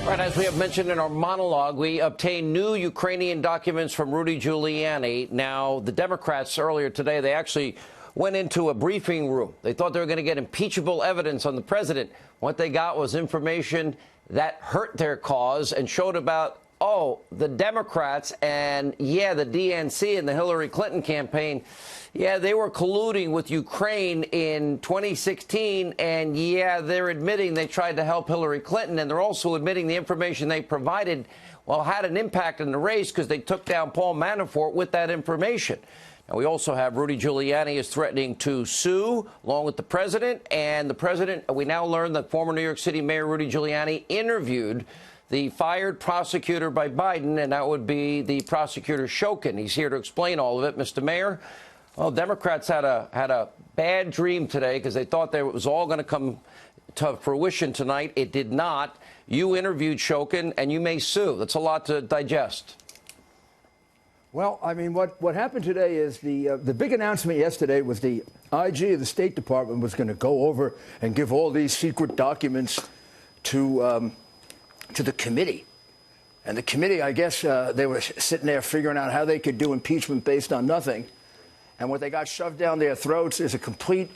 Right, as we have mentioned in our monologue, we obtained new Ukrainian documents from Rudy Giuliani. Now, the Democrats earlier today, they actually went into a briefing room. They thought they were going to get impeachable evidence on the president. What they got was information that hurt their cause and showed about, the Democrats and, the DNC and the Hillary Clinton campaign. Yeah, they were colluding with Ukraine in 2016, and they're admitting they tried to help Hillary Clinton, and they're also admitting the information they provided, had an impact in the race because they took down Paul Manafort with that information. Now, we also have Rudy Giuliani is threatening to sue along with the president, and the president, we now learn that former New York City Mayor Rudy Giuliani interviewed the fired prosecutor by Biden, and that would be the prosecutor Shokin. He's here to explain all of it. Mr. Mayor, well, Democrats had a bad dream today because they thought it was all going to come to fruition tonight. It did not. You interviewed Shokin, and you may sue. That's a lot to digest. Well, I mean, what happened today is the big announcement yesterday was the IG of the State Department was going to go over and give all these secret documents to the committee. And the committee, I guess, they were sitting there figuring out how they could do impeachment based on nothing. And what they got shoved down their throats is a complete,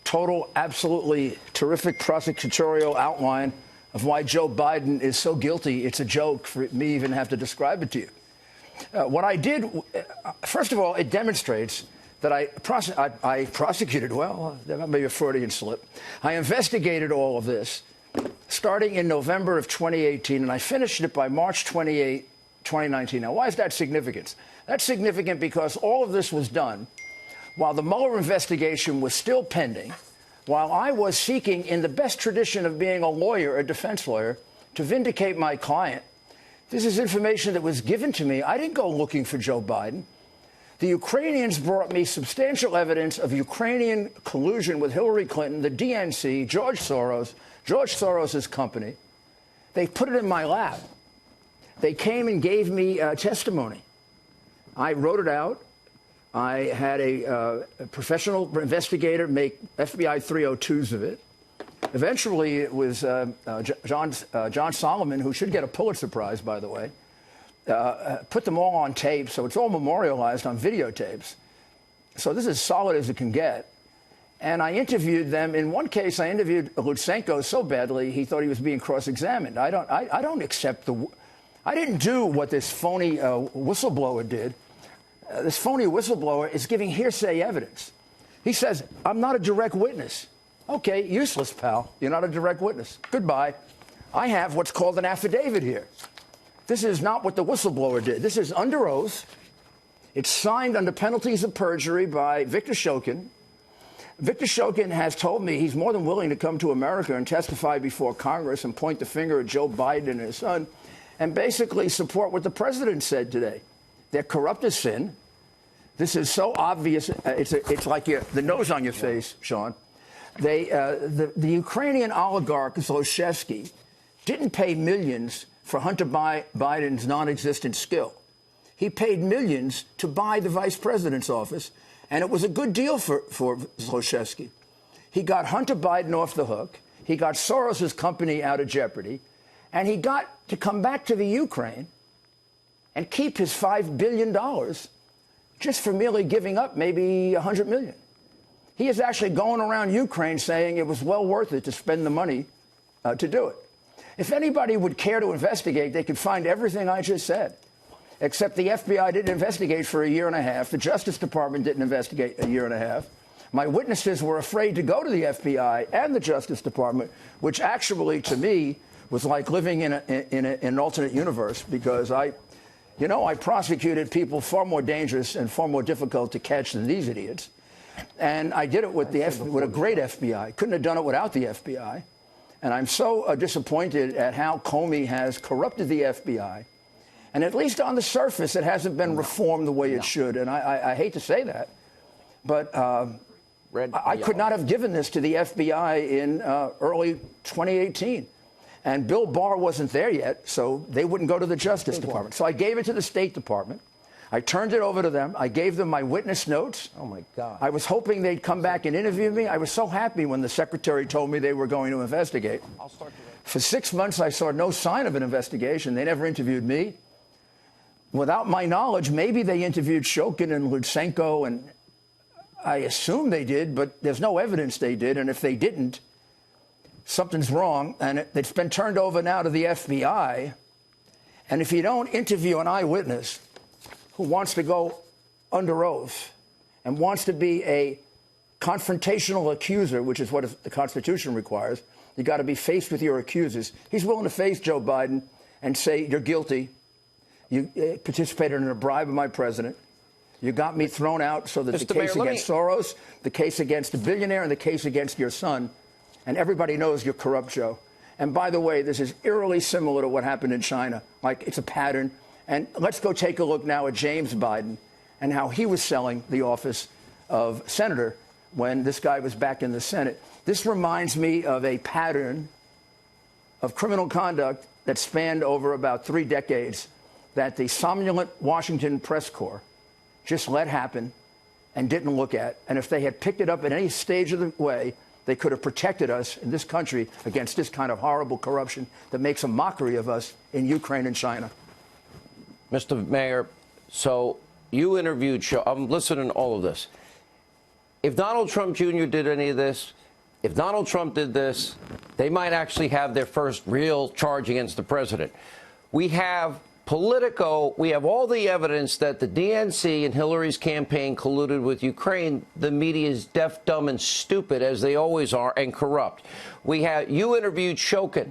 total, absolutely terrific prosecutorial outline of why Joe Biden is so guilty. It's a joke for me even have to describe it to you. What I did, first of all, it demonstrates that I prosecuted well. That may be a Freudian slip. I investigated all of this starting in November of 2018, and I finished it by March 28, 2019. Now, why is that significant? That's significant because all of this was done while the Mueller investigation was still pending, while I was seeking, in the best tradition of being a lawyer, a defense lawyer, to vindicate my client. This is information that was given to me. I didn't go looking for Joe Biden. The Ukrainians brought me substantial evidence of Ukrainian collusion with Hillary Clinton, the DNC, George Soros's company. They put it in my lap. They came and gave me testimony. I wrote it out. I had a professional investigator make FBI 302s of it. Eventually, it was John Solomon, who should get a Pulitzer Prize, by the way, put them all on tape, so it's all memorialized on videotapes. So this is as solid as it can get. And I interviewed them. In one case, I interviewed Lutsenko so badly he thought he was being cross-examined. I don't accept I didn't do what this phony whistleblower did. This phony whistleblower is giving hearsay evidence. He says, I'm not a direct witness. Okay, useless, pal. You're not a direct witness. Goodbye. I have what's called an affidavit here. This is not what the whistleblower did. This is under oath. It's signed under penalties of perjury by Victor Shokin. Victor Shokin has told me he's more than willing to come to America and testify before Congress and point the finger at Joe Biden and his son and basically support what the president said today. They're corrupt as sin. This is so obvious. It's like the nose on your face, Sean. The Ukrainian oligarch Zlochevsky didn't pay millions for Hunter Biden's non-existent skill. He paid millions to buy the vice president's office, and it was a good deal for Zlochevsky. He got Hunter Biden off the hook. He got Soros's company out of jeopardy, and he got to come back to the Ukraine and keep his $5 billion just for merely giving up maybe $100 million. He is actually going around Ukraine saying it was well worth it to spend the money to do it. If anybody would care to investigate, they could find everything I just said, except the FBI didn't investigate for a year and a half. The Justice Department didn't investigate a year and a half. My witnesses were afraid to go to the FBI and the Justice Department, which actually, to me, was like living in an alternate universe because I prosecuted people far more dangerous and far more difficult to catch than these idiots. And I did it with with a great FBI. Couldn't have done it without the FBI. And I'm so disappointed at how Comey has corrupted the FBI. And at least on the surface, it hasn't been reformed the way it should. And I hate to say that, but I could not have given this to the FBI in early 2018. And Bill Barr wasn't there yet, so they wouldn't go to the Justice Department. So I gave it to the State Department. I turned it over to them. I gave them my witness notes. Oh, my God. I was hoping they'd come back and interview me. I was so happy when the secretary told me they were going to investigate. For 6 months, I saw no sign of an investigation. They never interviewed me. Without my knowledge, maybe they interviewed Shokin and Lutsenko, and I assume they did, but there's no evidence they did. And if they didn't, something's wrong. And it's been turned over now to the FBI. And if you don't interview an eyewitness who wants to go under oath and wants to be a confrontational accuser, which is what the Constitution requires, you got to be faced with your accusers. He's willing to face Joe Biden and say, you're guilty. You participated in a bribe of my president. You got me thrown out so that the case against Soros, the case against the billionaire, and the case against your son, and everybody knows you're corrupt, Joe. And by the way, this is eerily similar to what happened in China. Like, it's a pattern. And let's go take a look now at James Biden and how he was selling the office of senator when this guy was back in the Senate. This reminds me of a pattern of criminal conduct that spanned over about 3 decades that the somnolent Washington press corps just let happen and didn't look at. And if they had picked it up at any stage of the way, they could have protected us in this country against this kind of horrible corruption that makes a mockery of us in Ukraine and China. Mr. Mayor, so you interviewed, I'm listening to all of this. If Donald Trump Jr. did any of this, if Donald Trump did this, they might actually have their first real charge against the president. We have Politico, we have all the evidence that the DNC and Hillary's campaign colluded with Ukraine. The media is deaf, dumb, and stupid, as they always are, and corrupt. You interviewed Shokin.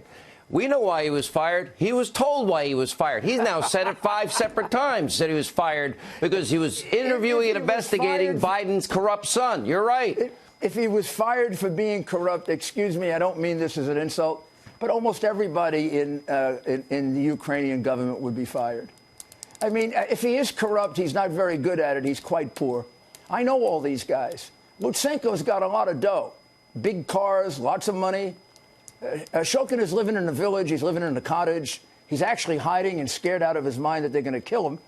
We know why he was fired. He was told why he was fired. He's now said it 5 separate times that he was fired because he was interviewing and investigating Biden's corrupt son. You're right. If he was fired for being corrupt, excuse me, I don't mean this as an insult, but almost everybody in the Ukrainian government would be fired. I mean, if he is corrupt, he's not very good at it. He's quite poor. I know all these guys. Lutsenko's got a lot of dough, big cars, lots of money. Shokin is living in a village. He's living in a cottage. He's actually hiding and scared out of his mind that they're going to kill him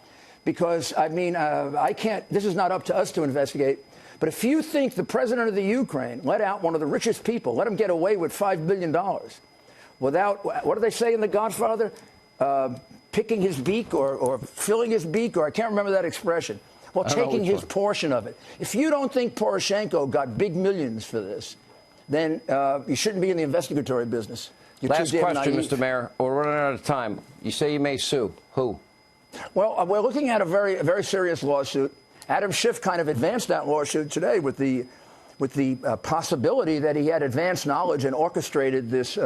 because, I mean, I can't, this is not up to us to investigate. But if you think the president of the Ukraine let out one of the richest people, let him get away with $5 billion without, what do they say in The Godfather? Picking his beak or filling his beak, or I can't remember that expression. Well, taking his portion of it. If you don't think Poroshenko got big millions for this, then you shouldn't be in the investigatory business. You're Last too damn question, naive. Mr. Mayor. We're running out of time. You say you may sue. Who? Well, we're looking at a very serious lawsuit. Adam Schiff kind of advanced that lawsuit today with the possibility that he had advanced knowledge and orchestrated this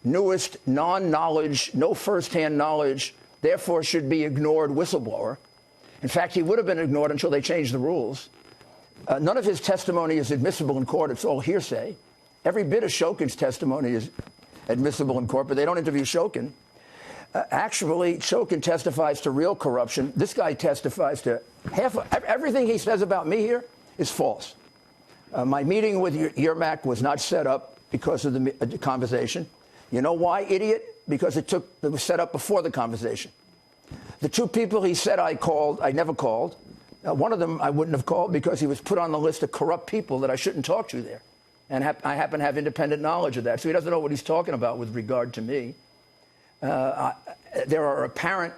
newest non-knowledge, no first-hand knowledge, therefore should be ignored whistleblower. In fact, he would have been ignored until they changed the rules. None of his testimony is admissible in court. It's all hearsay. Every bit of Shokin's testimony is admissible in court, but they don't interview Shokin. Actually, Shokin testifies to real corruption. This guy testifies to everything he says about me here is false. My meeting with Yermak was not set up because of the conversation. You know why, idiot? Because it was set up before the conversation. The 2 people he said I called, I never called. One of them I wouldn't have called because he was put on the list of corrupt people that I shouldn't talk to there. And I happen to have independent knowledge of that. So he doesn't know what he's talking about with regard to me. There are apparent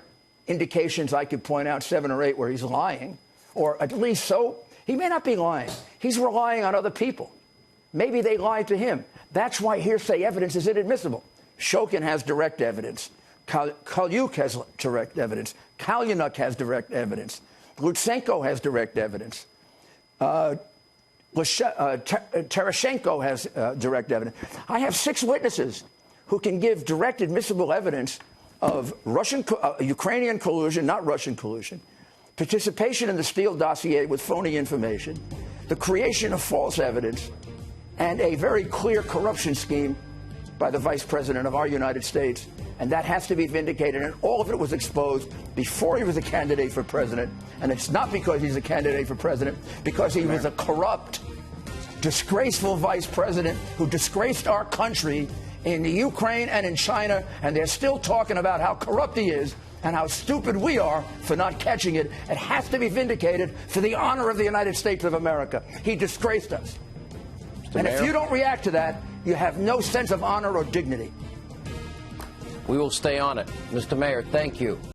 indications I could point out 7 or 8 where he's lying, or at least so. He may not be lying. He's relying on other people. Maybe they lied to him. That's why hearsay evidence is inadmissible. Shokin has direct evidence. Kalyuk has direct evidence. Kalyanuk has direct evidence. Lutsenko has direct evidence. Tereshchenko has direct evidence. I have 6 witnesses who can give direct admissible evidence of Ukrainian collusion, not Russian collusion, participation in the Steele dossier with phony information, the creation of false evidence, and a very clear corruption scheme by the Vice President of our United States. And that has to be vindicated. And all of it was exposed before he was a candidate for president. And it's not because he's a candidate for president, because he was a corrupt, disgraceful vice president who disgraced our country in the Ukraine and in China, and they're still talking about how corrupt he is and how stupid we are for not catching it. It has to be vindicated for the honor of the United States of America. He disgraced us. And if you don't react to that, you have no sense of honor or dignity. We will stay on it. Mr. Mayor, thank you.